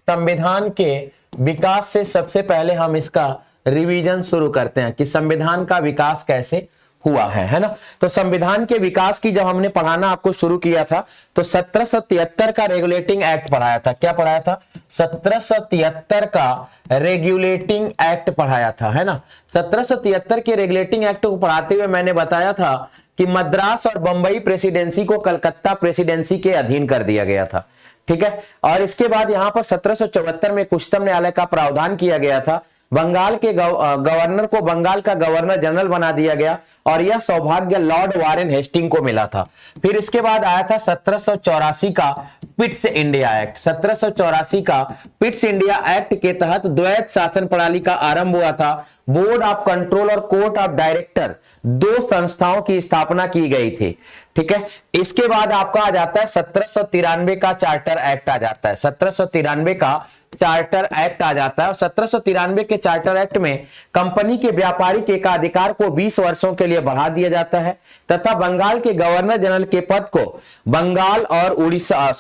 संविधान के विकास से सबसे पहले हम इसका रिवीजन शुरू करते हैं कि संविधान का विकास कैसे हुआ है ना। तो संविधान के विकास की जब हमने पढ़ाना आपको शुरू किया था तो 1773 का रेगुलेटिंग एक्ट पढ़ाया था। क्या पढ़ाया था? 1773 का रेगुलेटिंग एक्ट पढ़ाया था, है ना। 1773 के रेगुलेटिंग एक्ट को पढ़ाते हुए मैंने बताया था कि मद्रास और बंबई प्रेसिडेंसी को कलकत्ता प्रेसिडेंसी के अधीन कर दिया गया था, ठीक है। और इसके बाद यहां पर 1774 में उच्चतम न्यायालय का प्रावधान किया गया था। बंगाल के गवर्नर को बंगाल का गवर्नर जनरल बना दिया गया और यह सौभाग्य लॉर्ड वारेन हेस्टिंग को मिला था। फिर इसके बाद आया था 1784 का पिट्स इंडिया एक्ट। 1784 का पिट्स इंडिया एक्ट के तहत द्वैत शासन प्रणाली का आरंभ हुआ था। बोर्ड ऑफ कंट्रोल और कोर्ट ऑफ डायरेक्टर दो संस्थाओं की स्थापना की गई थी, ठीक है। इसके बाद आपका आ जाता है 1793 का चार्टर एक्ट आ जाता है। 1793 का चार्टर एक्ट आ जाता है और 1793 के चार्टर एक्ट में कंपनी के व्यापारिक एकाधिकार को 20 वर्षों के लिए बढ़ा दिया जाता है तथा बंगाल के गवर्नर जनरल के पद को बंगाल और उड़ीसा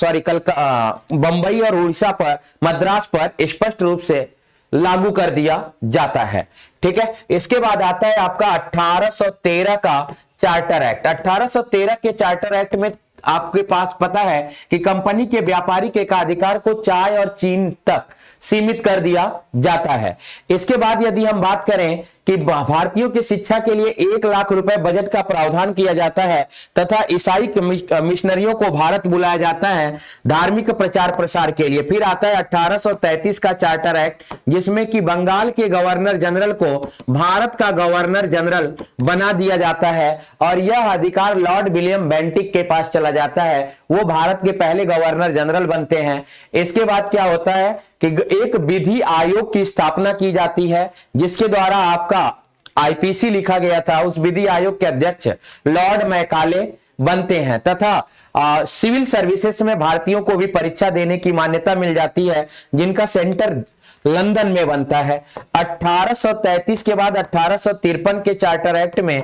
बंबई और उड़ीसा पर मद्रास पर स्पष्ट रूप से लागू कर दिया जाता है, ठीक है। इसके बाद आता है आपका 1813 का चार्टर एक्ट। 1813 के चार्टर एक्ट में आपके पास पता है कि कंपनी के व्यापारिक एकाधिकार को चाय और चीन तक सीमित कर दिया जाता है। इसके बाद यदि हम बात करें कि भारतीयों की शिक्षा के लिए 1 लाख रुपए बजट का प्रावधान किया जाता है तथा ईसाई मिशनरियों को भारत बुलाया जाता है धार्मिक प्रचार प्रसार के लिए। फिर आता है 1833 का चार्टर एक्ट जिसमें कि बंगाल के गवर्नर जनरल को भारत का गवर्नर जनरल बना दिया जाता है और यह अधिकार लॉर्ड विलियम बेंटिक के पास चला जाता है। वो भारत के पहले गवर्नर जनरल बनते हैं। इसके बाद क्या होता है कि एक विधि आयोग की स्थापना की जाती है जिसके द्वारा आपका आईपीसी लिखा गया था। उस विधि आयोग के अध्यक्ष लॉर्ड मैकाले बनते हैं तथा सिविल सर्विसेज में भारतीयों को भी परीक्षा देने की मान्यता मिल जाती है जिनका सेंटर लंदन में बनता है। 1833 के बाद 1853 के चार्टर एक्ट में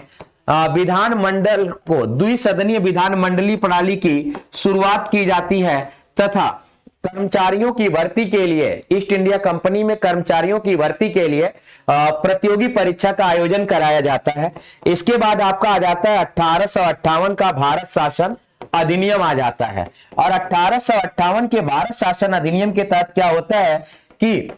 विधानमंडल को द्विसदनीय विधान मंडली प्रणाली की शुरुआत की जाती है तथा कर्मचारियों की भर्ती के लिए ईस्ट इंडिया कंपनी में कर्मचारियों की भर्ती के लिए प्रतियोगी परीक्षा का आयोजन कराया जाता है। इसके बाद आपका आ जाता है 1858 का भारत शासन अधिनियम आ जाता है और 1858 के भारत शासन अधिनियम के तहत क्या होता है कि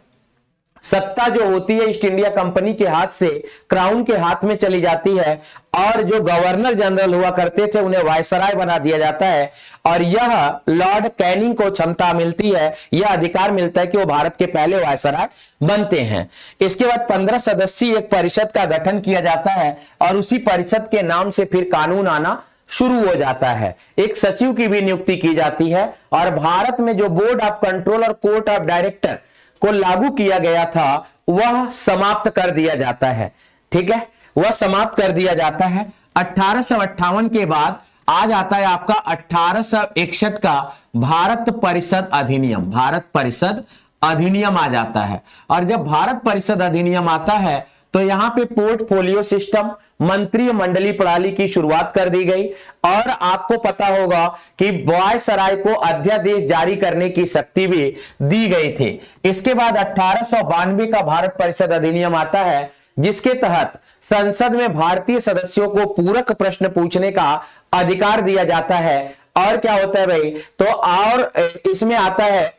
सत्ता जो होती है ईस्ट इंडिया कंपनी के हाथ से क्राउन के हाथ में चली जाती है और जो गवर्नर जनरल हुआ करते थे उन्हें वायसराय बना दिया जाता है और यह लॉर्ड कैनिंग को क्षमता मिलती है, यह अधिकार मिलता है कि वो भारत के पहले वायसराय बनते हैं। इसके बाद 15 सदस्यीय एक परिषद का गठन किया जाता है और उसी परिषद के नाम से फिर कानून आना शुरू हो जाता है। एक सचिव की भी नियुक्ति की जाती है और भारत में जो बोर्ड ऑफ कंट्रोल और कोर्ट ऑफ डायरेक्टर को लागू किया गया था वह समाप्त कर दिया जाता है, ठीक है, वह समाप्त कर दिया जाता है। 1858 के बाद आ जाता है आपका 1861 का भारत परिषद अधिनियम। भारत परिषद अधिनियम आ जाता है और जब भारत परिषद अधिनियम आता है तो यहां पे पोर्टफोलियो सिस्टम मंत्रिय मंडली प्रणाली की शुरुआत कर दी गई और आपको पता होगा कि वायसराय को अध्यादेश जारी करने की शक्ति भी दी गई थी। इसके बाद 1892 का भारत परिषद अधिनियम आता है जिसके तहत संसद में भारतीय सदस्यों को पूरक प्रश्न पूछने का अधिकार दिया जाता है। और क्या होता है भाई, तो और इसमें आता है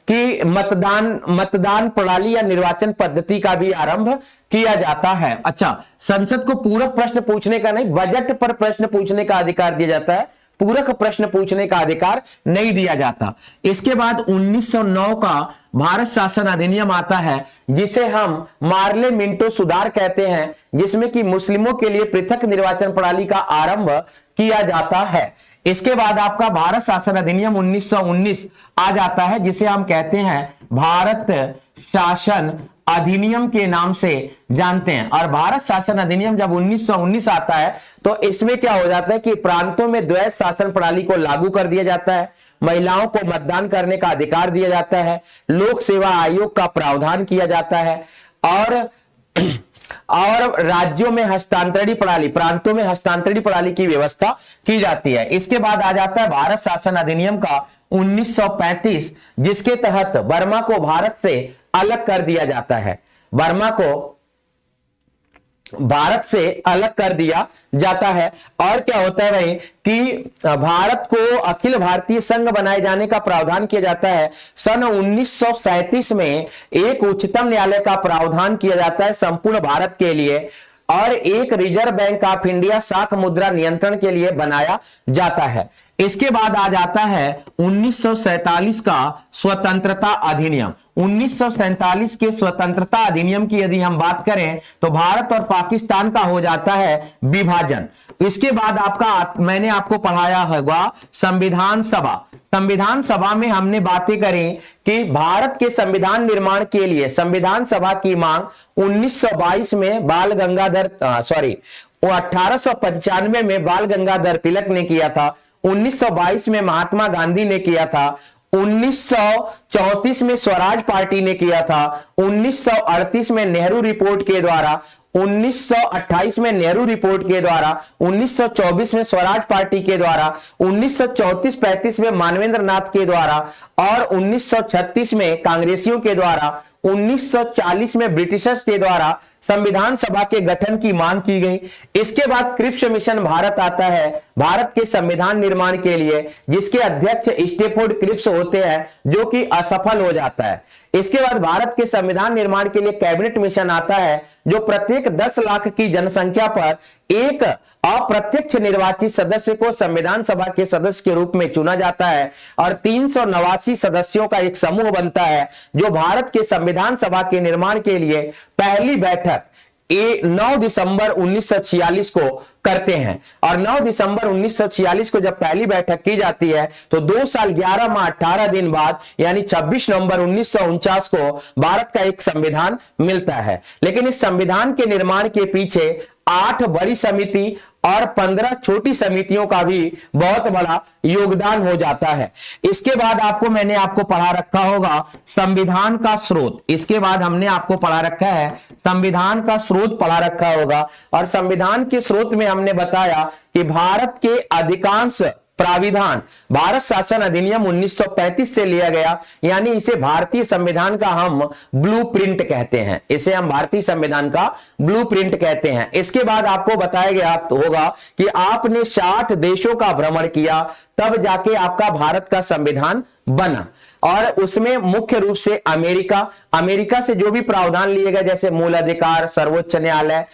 कि मतदान प्रणाली या निर्वाचन पद्धति का भी आरंभ किया जाता है। अच्छा, संसद को पूरक प्रश्न पूछने का नहीं, बजट पर प्रश्न पूछने का अधिकार दिया जाता है, पूरक प्रश्न पूछने का अधिकार नहीं दिया जाता। इसके बाद 1909 का भारत शासन अधिनियम आता है जिसे हम मार्ले मिंटो सुधार कहते हैं जिसमें कि मुस्लिमों के लिए पृथक निर्वाचन प्रणाली का आरंभ किया जाता है। इसके बाद आपका भारत शासन अधिनियम 1919 आ जाता है जिसे हम कहते हैं भारत शासन अधिनियम के नाम से जानते हैं। और भारत शासन अधिनियम जब 1919 आता है तो इसमें क्या हो जाता है कि प्रांतों में द्वैत शासन प्रणाली को लागू कर दिया जाता है, महिलाओं को मतदान करने का अधिकार दिया जाता है, लोक सेवा आयोग का प्रावधान किया जाता है और राज्यों में हस्तांतरण प्रणाली, प्रांतों में हस्तांतरण प्रणाली की व्यवस्था की जाती है। इसके बाद आ जाता है भारत शासन अधिनियम का 1935, जिसके तहत बर्मा को भारत से अलग कर दिया जाता है। बर्मा को भारत से अलग कर दिया जाता है। और क्या होता है भाई कि भारत को अखिल भारतीय संघ बनाए जाने का प्रावधान किया जाता है। सन 1937 में एक उच्चतम न्यायालय का प्रावधान किया जाता है संपूर्ण भारत के लिए, और एक रिजर्व बैंक ऑफ इंडिया शाख मुद्रा नियंत्रण के लिए बनाया जाता है। इसके बाद आ जाता है 1947 का स्वतंत्रता अधिनियम। 1947 के स्वतंत्रता अधिनियम की यदि हम बात करें तो भारत और पाकिस्तान का हो जाता है विभाजन। इसके बाद मैंने आपको पढ़ाया होगा संविधान सभा। संविधान सभा में हमने बातें करी कि भारत के संविधान निर्माण के लिए संविधान सभा की मांग 1922 में बाल गंगाधर 1895 में बाल गंगाधर तिलक ने किया था। 1922 में महात्मा गांधी ने किया था। 1934 में स्वराज पार्टी ने किया था। 1938 में नेहरू रिपोर्ट के द्वारा, 1928 में नेहरू रिपोर्ट के द्वारा, 1924 में स्वराज पार्टी के द्वारा, 1934-35 में मानवेंद्र नाथ के द्वारा और 1936 में कांग्रेसियों के द्वारा, 1940 में ब्रिटिशर्स के द्वारा संविधान सभा के गठन की मांग की गई। इसके बाद क्रिप्स मिशन भारत आता है भारत के संविधान निर्माण के लिए, जिसके अध्यक्ष स्टेफोर्ड क्रिप्स होते हैं, जो कि असफल हो जाता है। इसके बाद भारत के संविधान निर्माण के लिए कैबिनेट मिशन आता है, जो प्रत्येक 10 लाख की जनसंख्या पर एक अप्रत्यक्ष निर्वाचित सदस्य को संविधान सभा के सदस्य के रूप में चुना जाता है और 389 सदस्यों का एक समूह बनता है, जो भारत के संविधान सभा के निर्माण के लिए पहली बैठक 9 दिसंबर 1946 को करते हैं। और 9 दिसंबर 1946 को जब पहली बैठक की जाती है तो 2 साल 11 माह 18 दिन बाद यानी 26 नवंबर 1949 को भारत का एक संविधान मिलता है। लेकिन इस संविधान के निर्माण के पीछे 8 बड़ी समिति और 15 छोटी समितियों का भी बहुत बड़ा योगदान हो जाता है। इसके बाद मैंने आपको पढ़ा रखा होगा संविधान का स्रोत। इसके बाद हमने आपको पढ़ा रखा है संविधान का स्रोत पढ़ा रखा होगा, और संविधान के स्रोत में हमने बताया कि भारत के अधिकांश प्राविधान भारत शासन अधिनियम 1935 से लिया गया, यानी इसे भारतीय संविधान का हम ब्लूप्रिंट कहते हैं। इसे हम भारतीय संविधान का ब्लूप्रिंट कहते हैं। इसके बाद आपको बताया गया होगा कि आपने 60 देशों का भ्रमण किया, तब जाके आपका भारत का संविधान बना। और उसमें मुख्य रूप से अमेरिका से जो भी प्रावधान लिए गए, जैसे मूल अधिकार, सर्वोच्च न्यायालय,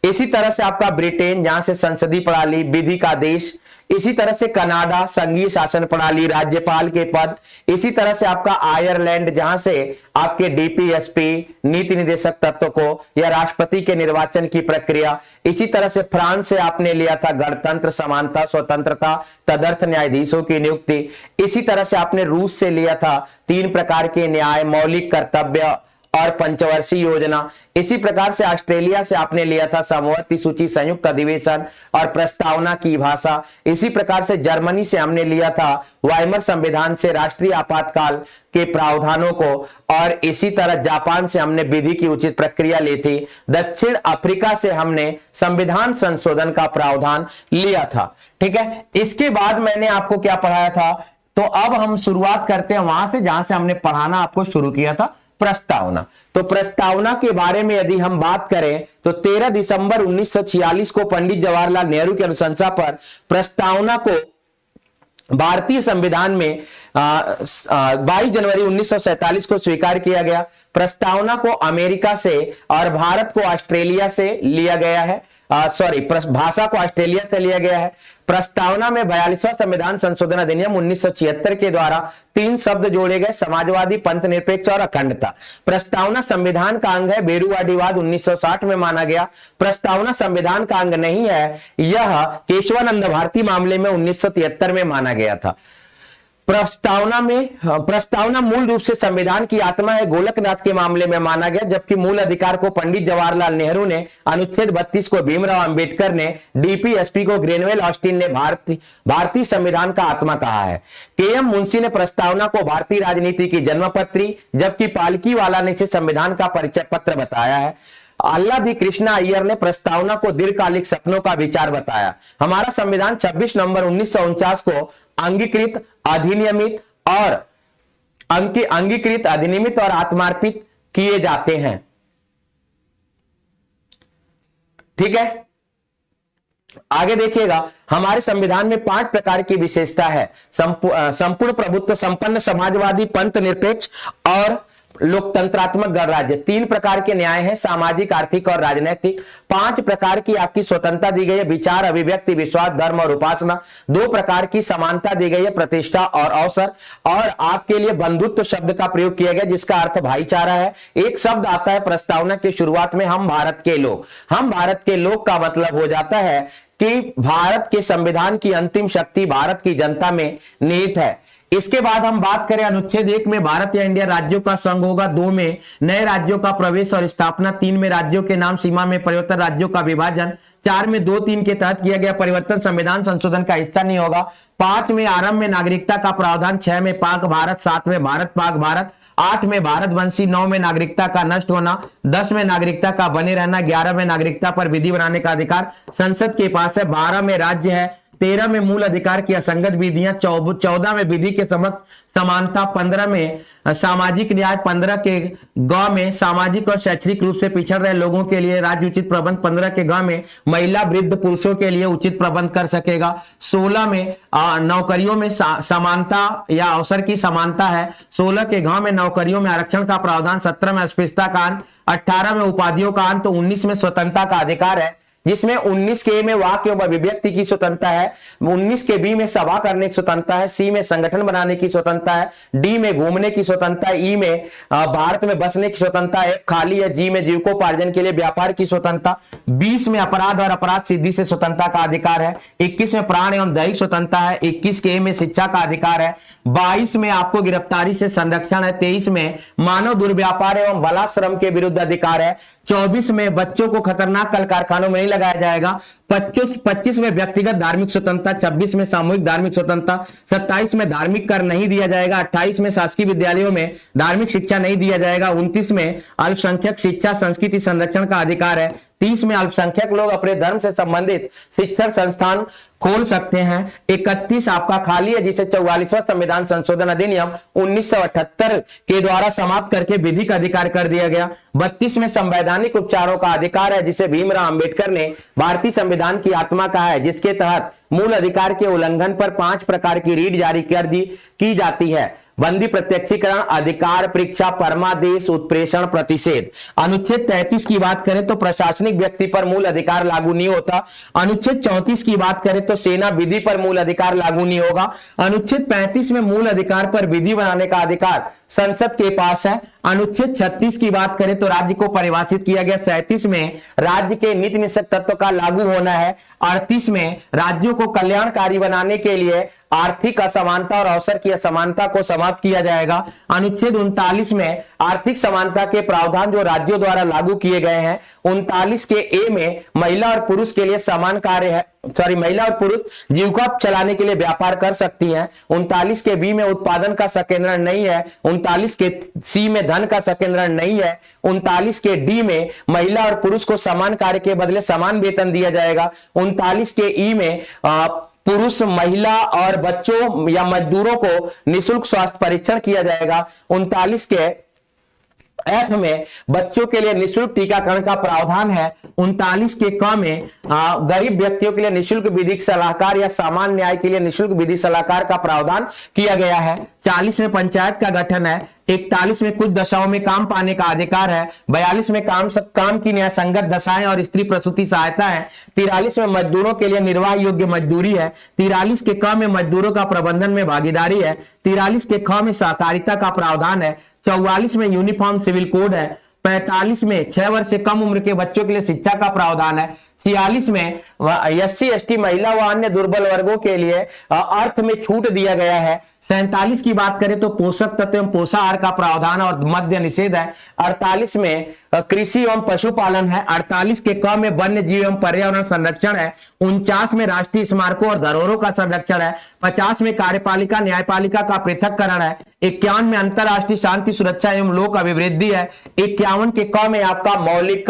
इसी तरह से आपका ब्रिटेन, जहां से संसदीय प्रणाली, विधि का देश, इसी तरह से कनाडा, संघीय शासन प्रणाली, राज्यपाल के पद, इसी तरह से आपका आयरलैंड, जहां से आपके डीपीएसपी, नीति निदेशक तत्व को या राष्ट्रपति के निर्वाचन की प्रक्रिया, इसी तरह से फ्रांस से आपने लिया था गणतंत्र, समानता, स्वतंत्रता, तदर्थ न्यायाधीशों की नियुक्ति, इसी तरह से आपने रूस से लिया था 3 प्रकार के न्याय, मौलिक कर्तव्य और पंचवर्षीय योजना। इसी प्रकार से ऑस्ट्रेलिया से आपने लिया था समवर्ती सूची, संयुक्त अधिवेशन और प्रस्तावना की भाषा। इसी प्रकार से जर्मनी से हमने लिया था वाइमर संविधान से राष्ट्रीय आपातकाल के प्रावधानों को, और इसी तरह जापान से हमने विधि की उचित प्रक्रिया ली थी। दक्षिण अफ्रीका से हमने संविधान संशोधन का प्रावधान लिया था। ठीक है, इसके बाद मैंने आपको क्या पढ़ाया था, तो अब हम शुरुआत करते हैं वहां से जहां से हमने पढ़ाना आपको शुरू किया था, प्रस्तावना। तो प्रस्तावना के बारे में यदि हम बात करें तो 13 दिसंबर 1946 को पंडित जवाहरलाल नेहरू की अनुशंसा पर प्रस्तावना को भारतीय संविधान में 22 जनवरी 1947 को स्वीकार किया गया। प्रस्तावना को अमेरिका से और भारत को ऑस्ट्रेलिया से लिया गया है, भाषा को ऑस्ट्रेलिया से लिया गया है। प्रस्तावना में 42वां संविधान संशोधन अधिनियम 1976 के द्वारा 3 शब्द जोड़े गए, समाजवादी, पंथ निरपेक्ष और अखंडता। प्रस्तावना संविधान का अंग है, बेरुवादीवाद 1960 में माना गया। प्रस्तावना संविधान का अंग नहीं है, यह केशवानंद भारती मामले में 1973 में माना गया था। प्रस्तावना मूल रूप से संविधान की आत्मा है, गोलकनाथ के मामले में माना गया, जबकि मूल अधिकार को पंडित जवाहरलाल नेहरू ने, अनुच्छेद 32 को भीमराव अंबेडकर ने, डीपीएसपी को ग्रेनवेल ऑस्टिन ने भारतीय संविधान का आत्मा कहा है। केएम मुंशी ने प्रस्तावना को भारतीय राजनीति की जन्मपत्री, जबकि पालकीवाला ने इसे संविधान का परिचय पत्र बताया है। आल्लादी कृष्णा अय्यर ने प्रस्तावना को दीर्घकालिक सपनों का विचार बताया। हमारा संविधान 26 नवंबर 1949 को अंगीकृत, अधिनियमित और आत्मार्पित किए जाते हैं। ठीक है, आगे देखिएगा, हमारे संविधान में 5 प्रकार की विशेषता है। संपूर्ण प्रभुत्व संपन्न, समाजवादी, पंथ निरपेक्ष और लोकतंत्रात्मक गणराज्य। 3 प्रकार के न्याय हैं, सामाजिक, आर्थिक और राजनीतिक। 5 प्रकार की आपकी स्वतंत्रता दी गई है, विचार, अभिव्यक्ति, विश्वास, धर्म और उपासना। 2 प्रकार की समानता दी गई है, प्रतिष्ठा और अवसर। और आपके लिए बंधुत्व शब्द का प्रयोग किया गया जिसका अर्थ भाईचारा है। एक शब्द आता है प्रस्तावना की शुरुआत में, हम भारत के लोग। हम भारत के लोग का मतलब हो जाता है कि भारत के संविधान की अंतिम शक्ति भारत की जनता में निहित है। इसके बाद हम बात करें अनुच्छेद 1 में भारत या इंडिया राज्यों का संघ होगा। 2 में नए राज्यों का प्रवेश और स्थापना। 3 में राज्यों के नाम, सीमा में परिवर्तन, राज्यों का विभाजन। 4 में 2-3 के तहत किया गया परिवर्तन संविधान संशोधन का हिस्सा नहीं होगा। 5 में आरंभ में नागरिकता का प्रावधान। 6 में पाक भारत। 7 में भारत पाक भारत। 8 में भारत वंशी। 9 में नागरिकता का नष्ट होना। 10 में नागरिकता का बने रहना। 11 में नागरिकता पर विधि बनाने का अधिकार संसद के पास है। 12 में राज्य है। 13 में मूल अधिकार की असंगत विधियां। 14 में विधि के समक्ष समानता। 15 में सामाजिक न्याय। 15 के गांव में सामाजिक और शैक्षणिक रूप से पिछड़ रहे लोगों के लिए राज्य उचित प्रबंध। 15 के गांव में महिला वृद्ध पुरुषों के लिए उचित प्रबंध कर सकेगा। 16 में नौकरियों में समानता या अवसर की समानता है। 16 के गांव में नौकरियों में आरक्षण का प्रावधान। 17 में अस्पृश्यता का अंत। 18 में उपाधियों का अंत। 19 में स्वतंत्रता का अधिकार है, जिसमें 19 के में वाक्य व अभिव्यक्ति की स्वतंत्रता है। 19 के बी में सभा करने की स्वतंत्रता है। सी में संगठन बनाने की स्वतंत्रता है। डी में घूमने की स्वतंत्रता है। ई में भारत में बसने की स्वतंत्रता है, खाली है। जी में जीविकोपार्जन के लिए व्यापार की स्वतंत्रता। 20 में अपराध और अपराध सिद्धि से स्वतंत्रता का अधिकार है। 21 में प्राण एवं दैहिक स्वतंत्रता है। 21 के ए में शिक्षा का अधिकार है। 22 में आपको गिरफ्तारी से संरक्षण है। 23 में मानव दुर्व्यापार एवं बलात्श्रम के विरुद्ध अधिकार है। 24 में बच्चों को खतरनाक कल कारखानों में नहीं लगाया जाएगा। 25 में व्यक्तिगत धार्मिक स्वतंत्रता। 26 में सामूहिक धार्मिक स्वतंत्रता। 27 में धार्मिक कर नहीं दिया जाएगा। 28 में शासकीय विद्यालयों में धार्मिक शिक्षा नहीं दिया जाएगा। 29 में अल्पसंख्यक शिक्षा संस्कृति संरक्षण का अधिकार है। 30 में अल्पसंख्यक लोग अपने धर्म से संबंधित शिक्षण संस्थान खोल सकते हैं। 31 आपका खाली है, जिसे 44वां संविधान संशोधन अधिनियम 1978 के द्वारा समाप्त करके विधिक अधिकार कर दिया गया। 32 में संवैधानिक उपचारों का अधिकार है, जिसे भीमराव अंबेडकर ने भारतीय संविधान की आत्मा कहा है, जिसके तहत मूल अधिकार के उल्लंघन पर 5 प्रकार की रीट जारी की जाती है। बंदी, प्रत्यक्षीकरण, अधिकार परीक्षा, परमादेश, उत्प्रेषण, प्रतिषेध। अनुच्छेद 33 की बात करें तो प्रशासनिक व्यक्ति पर मूल अधिकार लागू नहीं होता। अनुच्छेद 34 की बात करें तो सेना विधि पर मूल अधिकार लागू नहीं होगा। अनुच्छेद 35 में मूल अधिकार पर विधि बनाने का अधिकार संसद के पास है। अनुच्छेद 36 की बात करें तो राज्य को परिभाषित किया गया। 37 में राज्य के नीति निषेध तत्व का लागू होना है। 38 में राज्यों को कल्याणकारी बनाने के लिए आर्थिक असमानता और अवसर की असमानता को समाप्त किया जाएगा। अनुच्छेद 39 में आर्थिक समानता के प्रावधान जो राज्यों द्वारा लागू किए गए हैं। 39 के ए में महिला और पुरुष के लिए समान कार्य है, महिला और पुरुष जीविका चलाने के लिए व्यापार कर सकती हैं। 39 के बी में उत्पादन का संकेंद्रण नहीं है। 39 के सी में धन का संकेंद्रण नहीं है। 39 के डी में महिला और पुरुष को समान कार्य के बदले समान वेतन दिया जाएगा। 39 के ई में पुरुष, महिला और बच्चों या मजदूरों को निःशुल्क स्वास्थ्य परीक्षण किया जाएगा। 39 के एफ में बच्चों के लिए निःशुल्क टीकाकरण का प्रावधान है। 39 के क में गरीब व्यक्तियों के लिए निःशुल्क विधिक सलाहकार या सामान्य न्याय के लिए निःशुल्क विधि सलाहकार का प्रावधान किया गया है। 40 में पंचायत का गठन है। 41 में कुछ दशाओं में काम पाने का अधिकार है। 42 में काम की न्याय संगत दशाएं और स्त्री प्रसूति सहायता है। 43 में मजदूरों के लिए निर्वाह योग्य मजदूरी है। 43 के क में मजदूरों का प्रबंधन में भागीदारी है। 43 के ख में सहकारिता का प्रावधान है। 44 में यूनिफॉर्म सिविल कोड है। 45 में 6 वर्ष से कम उम्र के बच्चों के लिए शिक्षा का प्रावधान है। 46 में SC ST महिला व अन्य दुर्बल वर्गों के लिए अर्थ में छूट दिया गया है। 47 की बात करें तो पोषक तत्व एवं पोषाहार का प्रावधान और मद्य निषेध है। 48 में कृषि एवं पशुपालन है। 48 के क में वन्य जीव एवं पर्यावरण संरक्षण है। 49 में राष्ट्रीय स्मारकों और धरोहरों का संरक्षण है। 50 में कार्यपालिका न्यायपालिका का पृथक्करण है। 51 में अंतरराष्ट्रीय शांति सुरक्षा एवं लोक अभिवृद्धि है। 51 के क में आपका मौलिक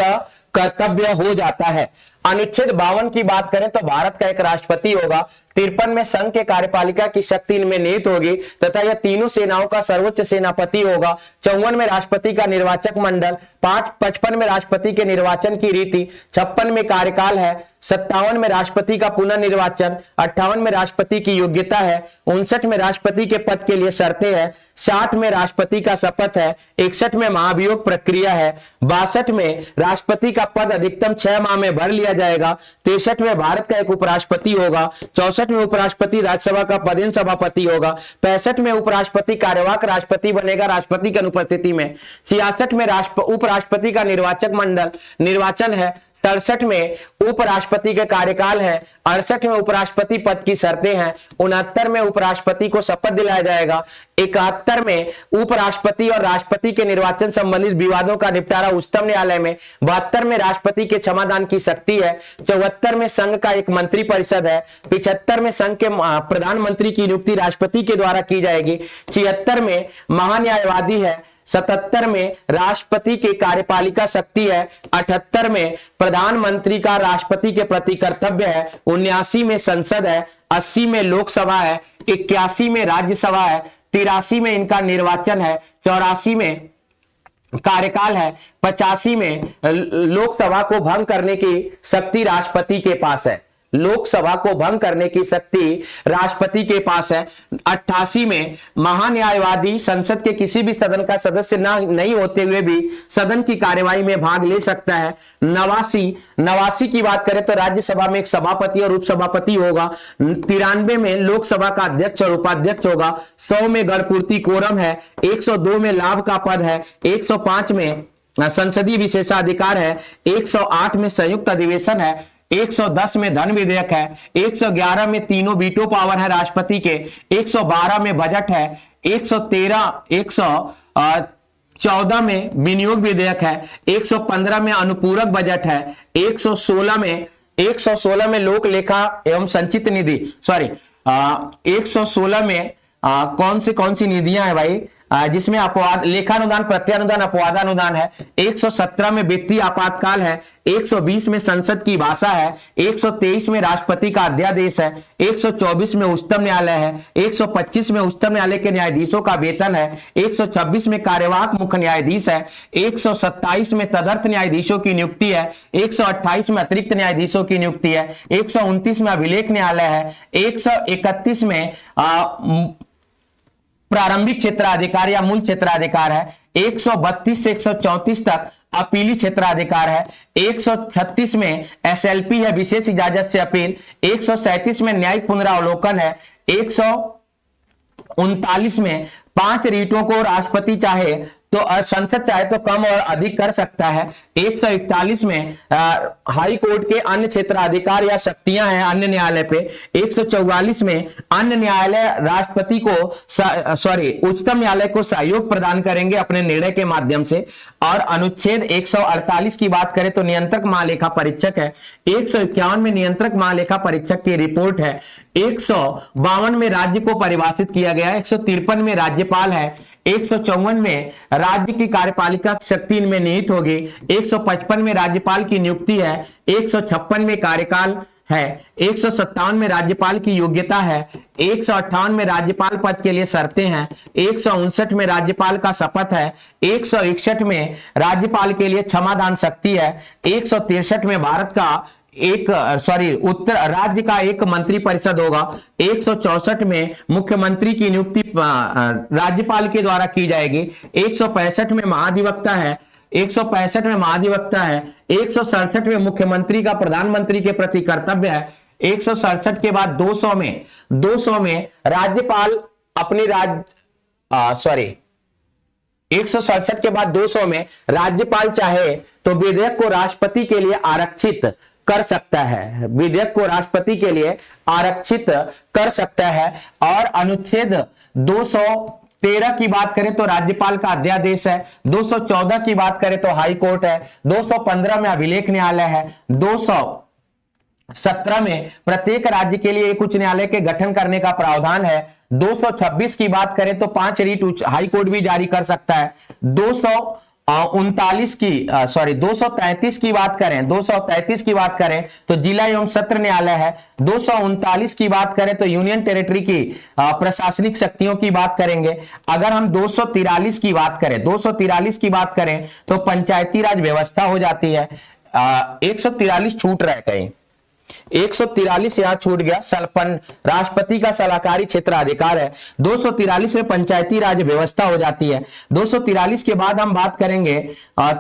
कर्तव्य हो जाता है। अनुच्छेद 52 की बात करें तो भारत का एक राष्ट्रपति होगा। 53 में संघ के कार्यपालिका की शक्ति इनमें निहित होगी तथा यह तीनों सेनाओं का सर्वोच्च सेनापति होगा। 54 में राष्ट्रपति का निर्वाचक मंडल, 55 में राष्ट्रपति के निर्वाचन की रीति, 56 में कार्यकाल है, 57 में राष्ट्रपति का पुनर्निर्वाचन, 58 में राष्ट्रपति की योग्यता है, 59 में राष्ट्रपति के पद के लिए शर्तें हैं, 60 में राष्ट्रपति का शपथ है, 61 में महाभियोग प्रक्रिया है, 62 में राष्ट्रपति का पद अधिकतम 6 माह में भर लिया जाएगा, 63 में भारत का एक उपराष्ट्रपति होगा, 64 में उपराष्ट्रपति राज्यसभा का पदेन सभापति होगा, 65 में उपराष्ट्रपति कार्यवाहक राष्ट्रपति बनेगा राष्ट्रपति की अनुपस्थिति में, 66 में उपराष्ट्रपति का निर्वाचक मंडल निर्वाचन है, 67 में उपराष्ट्रपति का कार्यकाल है, 68 में उपराष्ट्रपति पद की शर्तें हैं, 69 में उपराष्ट्रपति को शपथ दिलाया जाएगा, 71 में उपराष्ट्रपति और राष्ट्रपति के निर्वाचन संबंधित विवादों का निपटारा उच्चतम न्यायालय में, 72 में राष्ट्रपति के क्षमादान की शक्ति है, 74 में संघ का एक मंत्री परिषद है, 75 में संघ के प्रधानमंत्री की नियुक्ति राष्ट्रपति के द्वारा की जाएगी, 76 में महान्यायवादी है, 77 में राष्ट्रपति की कार्यपालिका शक्ति है, 78 में प्रधानमंत्री का राष्ट्रपति के प्रति कर्तव्य है, 79 में संसद है, 80 में लोकसभा है, 81 में राज्यसभा है, 83 में इनका निर्वाचन है, 84 में कार्यकाल है, 85 में लोकसभा को भंग करने की शक्ति राष्ट्रपति के पास है। लोकसभा को भंग करने की शक्ति राष्ट्रपति के पास है। 88 में महान्यायवादी संसद के किसी भी सदन का सदस्य नहीं होते हुए भी सदन की कार्यवाही में भाग ले सकता है। 89 की बात करें तो राज्यसभा में एक सभापति और उपसभापति होगा। 93 में लोकसभा का अध्यक्ष और उपाध्यक्ष होगा। 100 में गणपूर्ति कोरम है। 102 में लाभ का पद है। 105 में संसदीय विशेषाधिकार है। 108 में संयुक्त अधिवेशन है। 110 में धन विधेयक है। 111 में तीनों वीटो पावर है राष्ट्रपति के। 112 में बजट है। 114 में विनियोग विधेयक है। 115 में अनुपूरक बजट है। 116 में लोक लेखा एवं संचित निधि 116 में कौन सी निधियां है भाई जिसमें अपवाद लेखानुदान प्रत्यानुदान अपवादानुदान है। 117 में वित्तीय आपातकाल है। 120 में संसद की भाषा है। 123 में राष्ट्रपति का अध्यादेश है। 124 में उच्चतम न्यायालय है। 125 में उच्चतम न्यायालय के न्यायाधीशों का वेतन है। 126 में कार्यवाहक मुख्य न्यायाधीश है। 127 में तदर्थ न्यायाधीशों की नियुक्ति है। 128 में अतिरिक्त न्यायाधीशों की नियुक्ति है। 129 में अभिलेख न्यायालय है। 131 में प्रारंभिक क्षेत्राधिकार या मूल क्षेत्राधिकार है। 132 से 134 तक अपीली क्षेत्राधिकार है। 136 में SLP है, विशेष इजाजत से अपील। 137 में न्यायिक पुनरावलोकन है। 139 में 5 रीटों को राष्ट्रपति चाहे तो संसद चाहे तो कम और अधिक कर सकता है। 141 में हाई कोर्ट के अन्य क्षेत्राधिकार या शक्तियां हैं अन्य न्यायालय पे। 144 में अन्य न्यायालय राष्ट्रपति को उच्चतम न्यायालय को सहयोग प्रदान करेंगे अपने निर्णय के माध्यम से। और अनुच्छेद 148 की बात करें तो नियंत्रक महालेखा परीक्षक है। 151 में नियंत्रक महालेखा परीक्षक की रिपोर्ट है। 152 में राज्य को परिभाषित किया गया है। 153 में राज्यपाल है। 154 में राज्य की कार्यपालिका शक्ति इनमें निहित होगी। 155 में राज्यपाल की नियुक्ति है। 156 में कार्यकाल है। 157 में राज्यपाल की योग्यता है। 158 में राज्यपाल पद के लिए शर्तें हैं। 159 में राज्यपाल का शपथ है। 161 में राज्यपाल के लिए क्षमादान शक्ति है। 163 में भारत का उत्तर राज्य का एक मंत्री परिषद होगा। 164 में मुख्यमंत्री की नियुक्ति राज्यपाल के द्वारा की जाएगी। 165 में महाधिवक्ता है। 165 में महाधिवक्ता है। 167 में मुख्यमंत्री का प्रधानमंत्री के प्रति कर्तव्य है। 167 के बाद 200 में राज्यपाल अपनी 167 के बाद 200 में राज्यपाल चाहे तो विधेयक को राष्ट्रपति के लिए आरक्षित कर सकता है, विधेयक को राष्ट्रपति के लिए आरक्षित कर सकता है। और अनुच्छेद 213 की बात करें तो राज्यपाल का अध्यादेश है, 214 की बात करें तो हाई कोर्ट है, 215 में अभिलेख न्यायालय है, 217 में प्रत्येक राज्य के लिए एक उच्च न्यायालय के गठन करने का प्रावधान है, 226 की बात करें तो 5 रीट हाई कोर्ट भी जारी कर सकता है, 233 की बात करें तो जिला एवं सत्र न्यायालय है, 239 की बात करें तो यूनियन टेरिटरी की प्रशासनिक शक्तियों की बात करेंगे। अगर हम 243 की बात करें तो पंचायती राज व्यवस्था हो जाती है। 143 छूट रहा है कहीं, 143 यहां छूट गया, राष्ट्रपति का सलाहकारी क्षेत्र अधिकार है। 243 में पंचायती राज व्यवस्था हो जाती है। 243 के बाद हम बात करेंगे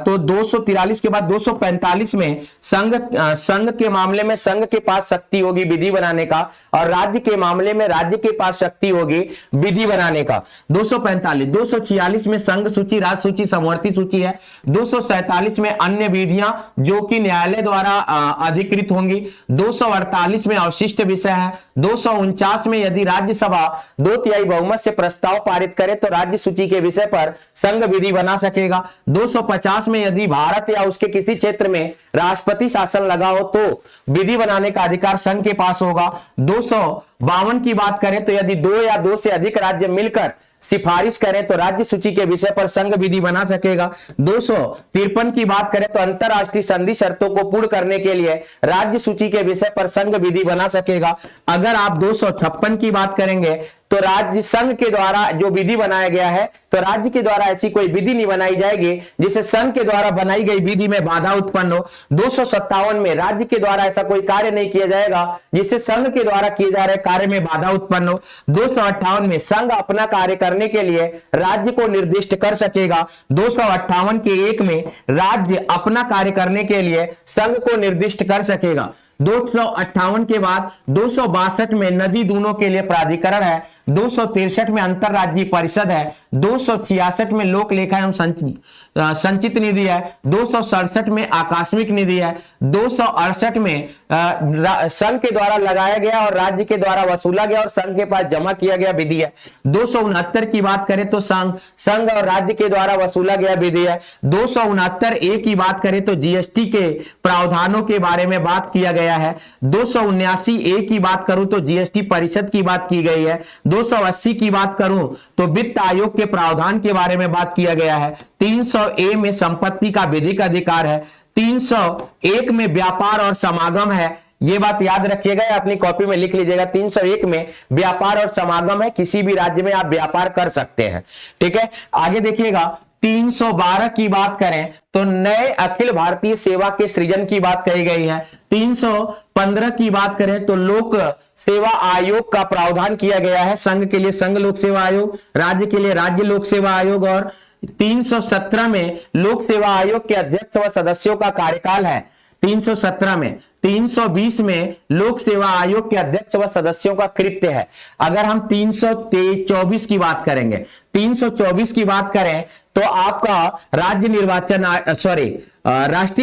तो 243 के बाद 245 में संघ के मामले में संघ के पास शक्ति होगी विधि बनाने का, और राज्य के मामले में राज्य के पास शक्ति होगी विधि बनाने का। 246 में संघ सूची, राज्य सूची, समवर्ती सूची है। 247 में अन्य विधियां जो कि न्यायालय द्वारा अधिकृत होंगी। 248 में अवशिष्ट विषय है। 249 में यदि राज्यसभा 2/3 बहुमत से प्रस्ताव पारित करे तो राज्य सूची के विषय पर संघ विधि बना सकेगा। 250 में यदि भारत या उसके किसी क्षेत्र में राष्ट्रपति शासन लगा हो तो विधि बनाने का अधिकार संघ के पास होगा। 252 की बात करें तो यदि 2 या 2 से अधिक राज्य मिलकर सिफारिश करें तो राज्य सूची के विषय पर संघ विधि बना सकेगा। 253 की बात करें तो अंतरराष्ट्रीय संधि शर्तों को पूर्ण करने के लिए राज्य सूची के विषय पर संघ विधि बना सकेगा। अगर आप 256 की बात करेंगे तो राज्य संघ के द्वारा जो विधि बनाया गया है तो राज्य के द्वारा ऐसी कोई विधि नहीं बनाई जाएगी जिससे संघ के द्वारा बनाई गई विधि में बाधा उत्पन्न हो। 257 में राज्य के द्वारा ऐसा कोई कार्य नहीं किया जाएगा जिससे संघ के द्वारा किए जा रहे कार्य में बाधा उत्पन्न हो। 258 में संघ अपना कार्य करने के लिए राज्य को निर्दिष्ट कर सकेगा। 258 के 1 में राज्य अपना कार्य करने के लिए संघ को निर्दिष्ट कर सकेगा। 258 के बाद 262 में नदी दूनों के लिए प्राधिकरण है। 263 में अंतरराज्यीय परिषद है। 266 में लोक लेखा एवं संचित निधि है। 267 में आकस्मिक निधि है। 268 में संघ के द्वारा लगाया गया और राज्य के द्वारा वसूला गया और संघ के पास जमा किया गया विधि है। 269 की बात करें तो संघ और राज्य के द्वारा वसूला गया विधि है। 269 ए की बात करें तो जीएसटी के प्रावधानों के बारे में बात किया गया है। 279 ए की बात करूं तो जीएसटी परिषद की बात की गई है। 280 की बात करूं तो वित्त आयोग के प्रावधान के बारे में बात किया गया है। 300 ए में संपत्ति का विधिक अधिकार है। 301 में व्यापार और समागम है। ये बात याद रखिएगा, अपनी कॉपी में लिख लीजिएगा। 301 में व्यापार और समागम है, किसी भी राज्य में आप व्यापार कर सकते हैं। ठीक है, आगे देखिएगा 312 की बात करें तो नए अखिल भारतीय सेवा के सृजन की बात कही गई है। 315 की बात करें तो लोक सेवा आयोग का प्रावधान किया गया है। संघ के लिए संघ लोक सेवा आयोग, राज्य के लिए राज्य लोक सेवा आयोग। और 317 में लोक सेवा आयोग के अध्यक्ष व सदस्यों का कार्यकाल है। 317 में 320 में लोक सेवा आयोग के अध्यक्ष व सदस्यों का कृत्य है। अगर हम 324 की बात करेंगे, 324 की बात करें तो आपका राष्ट्रीय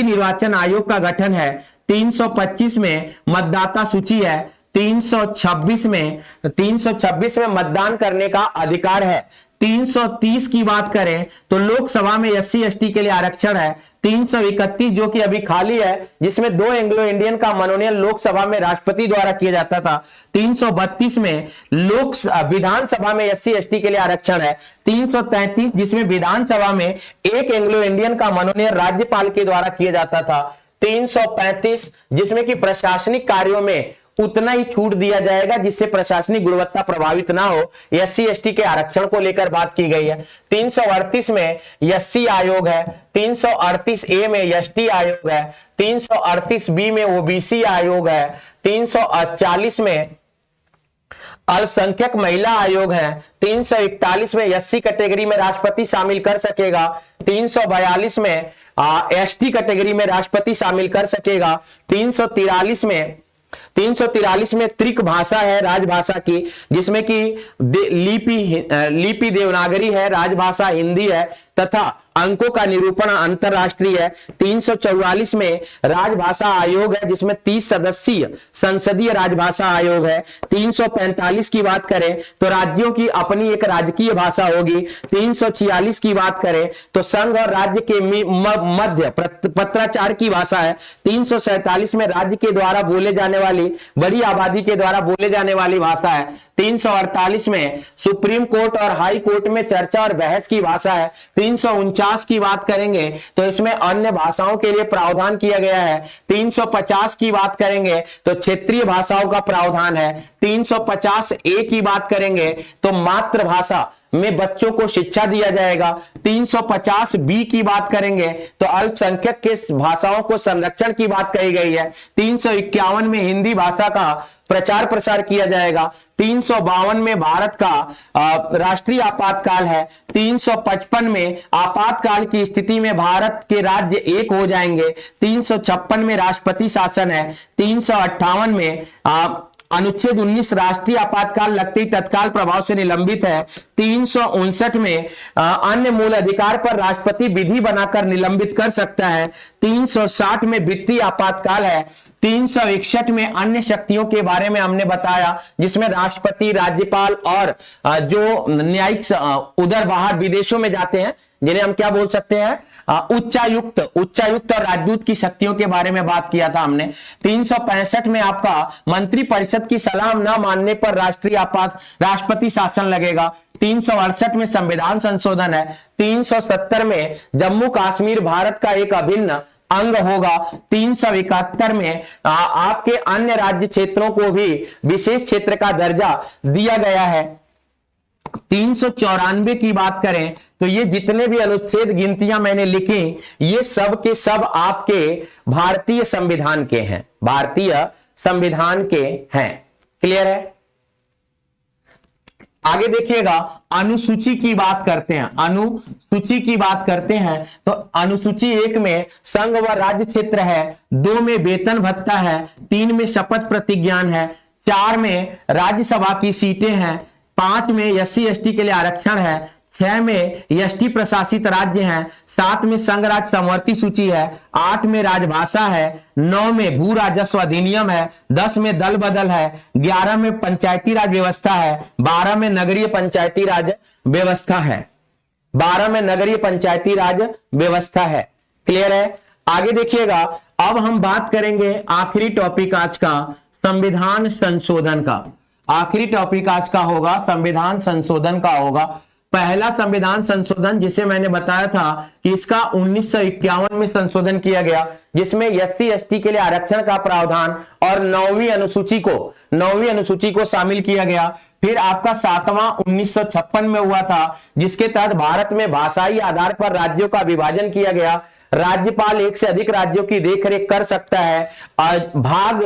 निर्वाचन आयोग का गठन है। 325 में मतदाता सूची है। 326 में मतदान करने का अधिकार है। 330 की बात करें तो लोकसभा में SC ST के लिए आरक्षण है। 331 जो कि अभी खाली है, जिसमें 2 एंग्लो इंडियन का मनोनयन लोकसभा में राष्ट्रपति द्वारा किया जाता था। 332 में विधानसभा में SC ST के लिए आरक्षण है। 333 जिसमें विधानसभा में 1 एंग्लो इंडियन का मनोनयन राज्यपाल के द्वारा किया जाता था। 335 जिसमें कि प्रशासनिक कार्यों में उतना ही छूट दिया जाएगा जिससे प्रशासनिक गुणवत्ता प्रभावित ना हो। SC ST के आरक्षण को लेकर बात की गई है। 338 में SC आयोग है। 338 ए में ST आयोग है। 338 बी में OBC आयोग है। 340 में अल्पसंख्यक महिला आयोग है। 341 में SC कैटेगरी में राष्ट्रपति शामिल कर सकेगा। 342 में ST कैटेगरी में राष्ट्रपति शामिल कर सकेगा। 343 में 343 में त्रिक भाषा है राजभाषा की, जिसमें कि लिपि देवनागरी है, राजभाषा हिंदी है तथा अंकों का निरूपण अंतरराष्ट्रीय है। 344 में राजभाषा आयोग है, जिसमें 30 सदस्यीय संसदीय राजभाषा आयोग है। 345 की बात करें तो राज्यों की अपनी एक राजकीय भाषा होगी। 346 की बात करें तो संघ और राज्य के मध्य पत्राचार की भाषा है। 347 में राज्य के द्वारा बोले जाने वाली, बड़ी आबादी के द्वारा बोले जाने वाली भाषा है। 348 में सुप्रीम कोर्ट और हाई कोर्ट में चर्चा और बहस की भाषा है। 349 की बात करेंगे तो इसमें अन्य भाषाओं के लिए प्रावधान किया गया है। 350 की बात करेंगे तो क्षेत्रीय भाषाओं का प्रावधान है। 350 ए की बात करेंगे तो मातृभाषा में बच्चों को शिक्षा दिया जाएगा। 350 बी की बात करेंगे तो अल्पसंख्यक के भाषाओं को संरक्षण की बात कही गई है। 351 में हिंदी भाषा का प्रचार प्रसार किया जाएगा। 352 में भारत का राष्ट्रीय आपातकाल है। 355 में आपातकाल की स्थिति में भारत के राज्य एक हो जाएंगे। 356 में राष्ट्रपति शासन है। 358 में अनुच्छेद 19 राष्ट्रीय आपातकाल लगते ही तत्काल प्रभाव से निलंबित है। 359 में अन्य मूल अधिकार पर राष्ट्रपति विधि बनाकर निलंबित कर सकता है। 360 में वित्तीय आपातकाल है। 361 में अन्य शक्तियों के बारे में हमने बताया, जिसमें राष्ट्रपति, राज्यपाल और जो न्यायिक उधर बाहर विदेशों में जाते हैं, जिन्हें हम क्या बोल सकते हैं, उच्चायुक्त और राजदूत की शक्तियों के बारे में बात किया था हमने। 365 में आपका मंत्रिपरिषद की सलाह न मानने पर राष्ट्रपति शासन लगेगा। 368 में संविधान संशोधन है। 370 में जम्मू कश्मीर भारत का एक अभिन्न अंग होगा। 371 में आपके अन्य राज्य क्षेत्रों को भी विशेष क्षेत्र का दर्जा दिया गया है। 394 की बात करें तो ये जितने भी अनुच्छेद गिनतियां मैंने लिखी, ये सब के सब आपके भारतीय संविधान के हैं, भारतीय संविधान के हैं। क्लियर है? आगे देखिएगा, अनुसूची की बात करते हैं। अनुसूची की बात करते हैं तो अनुसूची 1 में संघ व राज्य क्षेत्र है। 2 में वेतन भत्ता है। 3 में शपथ प्रतिज्ञान है। 4 में राज्यसभा की सीटें हैं। 5 में एससी एसटी के लिए आरक्षण है। 6 में एसटी प्रशासित राज्य हैं। 7 में संघ राज्य समवर्ती सूची है। 8 में राजभाषा है। 9 में भू राजस्व अधिनियम है। 10 में दल बदल है। 11 में पंचायती राज व्यवस्था है। 12 में नगरीय पंचायती राज व्यवस्था है। 12 में नगरीय पंचायती राज व्यवस्था है। क्लियर है? आगे देखिएगा, अब हम बात करेंगे आखिरी टॉपिक आज का, संविधान संशोधन का। आखिरी टॉपिक आज का होगा संविधान संशोधन का होगा। पहला संविधान संशोधन जिसे मैंने बताया था कि इसका 1951 में संशोधन किया गया, जिसमें एससी एसटी के लिए आरक्षण का प्रावधान और 9वीं अनुसूची को शामिल किया गया। फिर आपका 7वां 1956 में हुआ था, जिसके तहत भारत में भाषाई आधार पर राज्यों का विभाजन किया गया। राज्यपाल एक से अधिक राज्यों की देखरेख कर सकता है। भाग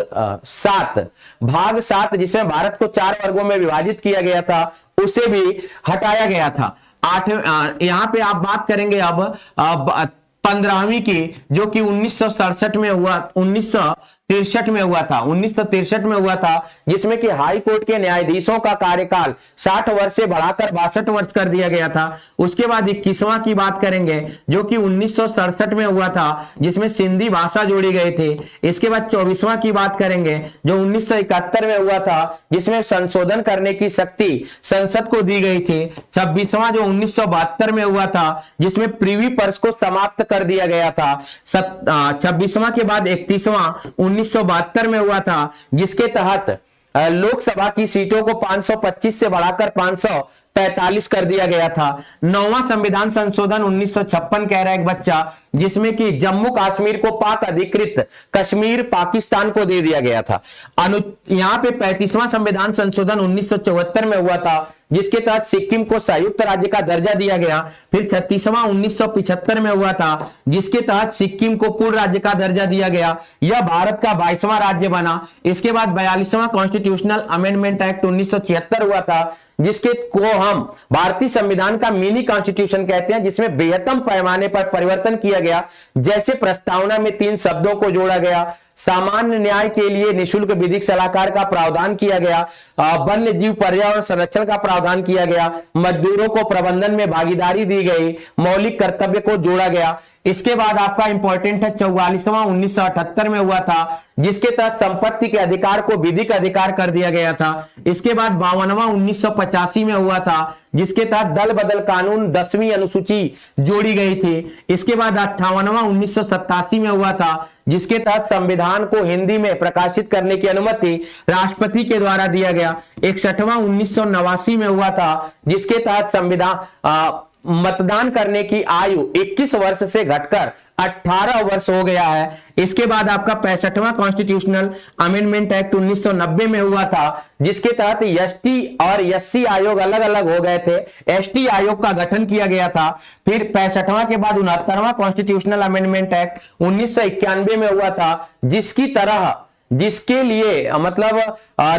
7 जिसमें भारत को 4 वर्गों में विभाजित किया गया था, उसे भी हटाया गया था। यहां पे आप बात करेंगे अब 15वीं की, जो कि 1967 में हुआ, 1963 में हुआ था। 1963 में हुआ था, जिसमें कि हाई कोर्ट के न्यायाधीशों का कार्यकाल 60 वर्ष से बढ़ाकर 62 वर्ष कर दिया गया था। उसके बाद 21वां की बात करेंगे, जो कि 1967 में हुआ था, जिसमें सिंधी भाषा जोड़ी गई थी। इसके बाद 24वां की बात करेंगे, जो 1971 में हुआ था, जिसमें संशोधन करने की शक्ति संसद को दी गई थी। 26वां जो 1972 में हुआ था, जिसमें प्रीवी पर्स को समाप्त कर दिया गया था। 26वां के बाद 31वां 1972 में हुआ था, जिसके तहत लोकसभा की सीटों को 525 से बढ़ाकर 545 कर दिया गया था। 9वां संविधान संशोधन 1956 कह रहा है एक बच्चा, जिसमें कि जम्मू कश्मीर को पाक अधिकृत कश्मीर पाकिस्तान को दे दिया गया था। यहां पे 35वां संविधान संशोधन 1974 में हुआ था, जिसके तहत सिक्किम को संयुक्त राज्य का दर्जा दिया गया। फिर 36वां 1975 में हुआ था, जिसके तहत सिक्किम को पूर्ण राज्य का दर्जा दिया गया। यह भारत का 22वां राज्य बना। इसके बाद 42वां कॉन्स्टिट्यूशनल अमेंडमेंट एक्ट 1976 हुआ था, जिसके को हम भारतीय संविधान का मिनी कॉन्स्टिट्यूशन कहते हैं, जिसमें बृहत्तम पैमाने पर परिवर्तन किया गया। जैसे प्रस्तावना में 3 शब्दों को जोड़ा गया, सामान्य न्याय के लिए निःशुल्क विधिक सलाहकार का प्रावधान किया गया, वन्य जीव पर्यावरण संरक्षण का प्रावधान किया गया, मजदूरों को प्रबंधन में भागीदारी दी गई, मौलिक कर्तव्य को जोड़ा गया। इसके बाद आपका इंपॉर्टेंट है 44वां 1978 में हुआ था, जिसके तहत संपत्ति के अधिकार को विधिक अधिकार कर दिया गया था। इसके बाद 52वां 1985 में हुआ था, जिसके तहत दल बदल कानून 10वीं अनुसूची जोड़ी गई थी। इसके बाद 58वां 1987 में हुआ था, जिसके तहत संविधान को हिंदी में प्रकाशित करने की अनुमति राष्ट्रपति के द्वारा दिया गया। 61वां 1989 में हुआ था, जिसके तहत संविधान मतदान करने की आयु 21 वर्ष से घटकर 18 वर्ष हो गया है। इसके बाद आपका 65वां कॉन्स्टिट्यूशनल अमेंडमेंट एक्ट 1990 में हुआ था, जिसके तहत एसटी और एससी आयोग अलग अलग हो गए थे, एसटी आयोग का गठन किया गया था। फिर 65वां के बाद 69वां कॉन्स्टिट्यूशनल अमेंडमेंट एक्ट 1991 में हुआ था, जिसके लिए मतलब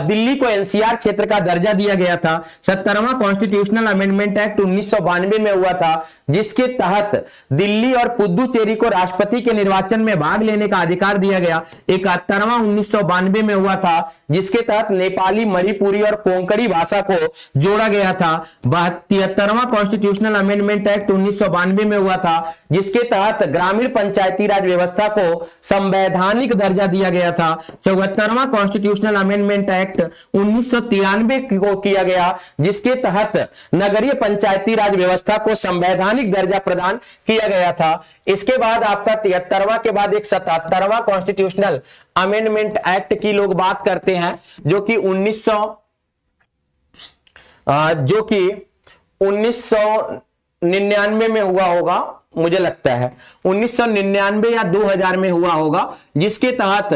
दिल्ली को एनसीआर क्षेत्र का दर्जा दिया गया था। 70वां कॉन्स्टिट्यूशनल अमेंडमेंट एक्ट 1992 में हुआ था, जिसके तहत दिल्ली और पुदुचेरी को राष्ट्रपति के निर्वाचन में भाग लेने का अधिकार दिया गया। 71वां 1992 में हुआ था, जिसके तहत नेपाली, मणिपुरी और कोंकणी भाषा को जोड़ा गया था। 73वां कॉन्स्टिट्यूशनल अमेंडमेंट एक्ट 1992 में हुआ था, जिसके तहत ग्रामीण पंचायती राज व्यवस्था को संवैधानिक दर्जा दिया गया था। 74वां कॉन्स्टिट्यूशनल अमेंडमेंट एक्ट 1993 को किया गया, जिसके तहत नगरीय पंचायती राज व्यवस्था को संवैधानिक दर्जा प्रदान किया गया था। इसके बाद आपका 73वां के बाद एक 77वां कॉन्स्टिट्यूशनल अमेंडमेंट एक्ट की लोग बात करते हैं, जो कि 1999 में हुआ होगा, मुझे लगता है 1999 या 2000 में हुआ होगा, जिसके तहत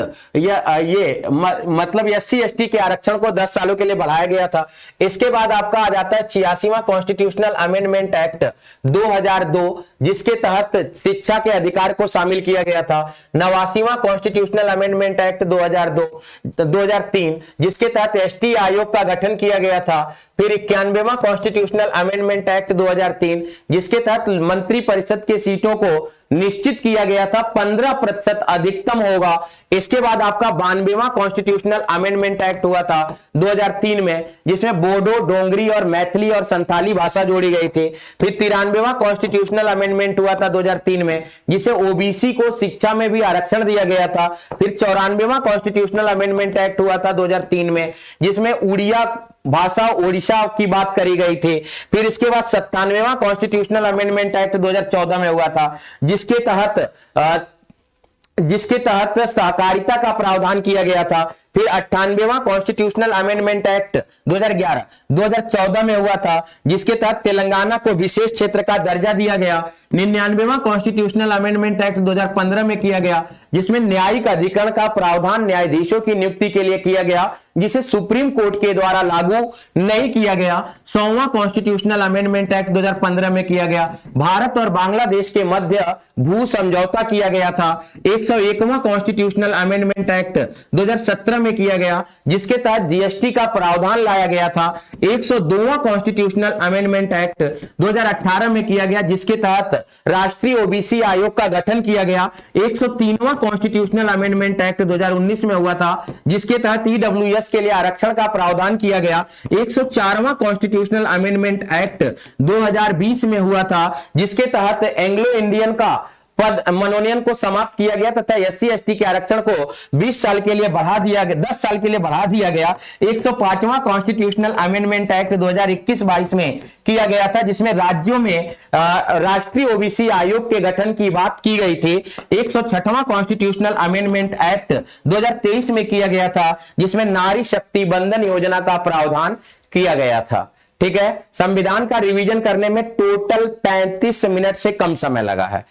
मतलब एससी एसटी के आरक्षण को 10 सालों के लिए बढ़ाया गया था। इसके बाद आपका आ जाता है 86वां कॉन्स्टिट्यूशनल अमेंडमेंट एक्ट 2002, जिसके तहत शिक्षा के अधिकार को शामिल किया गया था। 89वां कॉन्स्टिट्यूशनल अमेंडमेंट एक्ट 2003, जिसके तहत एसटी आयोग का गठन किया गया था। फिर 91वां कॉन्स्टिट्यूशनल अमेंडमेंट एक्ट 2003, जिसके तहत मंत्री परिषद की सीटों को निश्चित किया गया था 15% अधिकतम होगा। इसके बाद आपका 92वां कॉन्स्टिट्यूशनल अमेंडमेंट एक्ट हुआ था 2003 में, जिसमें बोडो, डोंगरी और मैथिली और संथाली भाषा जोड़ी गई थी। फिर 93वां कॉन्स्टिट्यूशनल अमेंडमेंट हुआ था 2003 में, जिसे ओबीसी को शिक्षा में भी आरक्षण दिया गया था। फिर 94वां कॉन्स्टिट्यूशनल अमेंडमेंट एक्ट हुआ था 2003 में, जिसमें उड़िया भाषा ओडिशा की बात करी गई थी। फिर इसके बाद 97वां कॉन्स्टिट्यूशनल अमेंडमेंट एक्ट 2014 में हुआ था, जिसके तहत सहकारिता का प्रावधान किया गया था। फिर 98वां कॉन्स्टिट्यूशनल अमेंडमेंट एक्ट 2014 में हुआ था, जिसके तहत तेलंगाना को विशेष क्षेत्र का दर्जा दिया गया। 99वां कॉन्स्टिट्यूशनल अमेंडमेंट एक्ट 2015 में किया गया, जिसमें न्यायिक अधिकरण का प्रावधान न्यायाधीशों की नियुक्ति के लिए किया गया, जिसे सुप्रीम कोर्ट के द्वारा लागू नहीं किया गया। 100वां कॉन्स्टिट्यूशनल अमेंडमेंट एक्ट 2015 में किया गया। भारत और बांग्लादेश के मध्य भू समझौता किया गया था। 101वां कॉन्स्टिट्यूशनल अमेंडमेंट एक्ट 2017 में किया गया, जिसके तहत जीएसटी का प्रावधान लाया गया था। 102वां कॉन्स्टिट्यूशनल अमेंडमेंट एक्ट 2018 में किया गया, जिसके तहत राष्ट्रीय ओबीसी आयोग का गठन किया गया। 103वां कॉन्स्टिट्यूशनल अमेंडमेंट एक्ट 2019 में हुआ था, जिसके तहत ईडब्ल्यूएस के लिए आरक्षण का प्रावधान किया गया। 104वां कॉन्स्टिट्यूशनल अमेंडमेंट एक्ट 2020 में हुआ था, जिसके तहत एंग्लो इंडियन का पद मनोनयन को समाप्त किया गया तथा एससी एसटी के आरक्षण को 10 साल के लिए बढ़ा दिया गया। 105वां कॉन्स्टिट्यूशनल अमेंडमेंट एक्ट 2021-22 में किया गया था, जिसमें राज्यों में राष्ट्रीय ओबीसी आयोग के गठन की बात की गई थी। 106वां कॉन्स्टिट्यूशनल अमेंडमेंट एक्ट 2023 में किया गया था, जिसमें नारी शक्ति बंधन योजना का प्रावधान किया गया था। ठीक है, संविधान का रिवीजन करने में टोटल 35 मिनट से कम समय लगा है।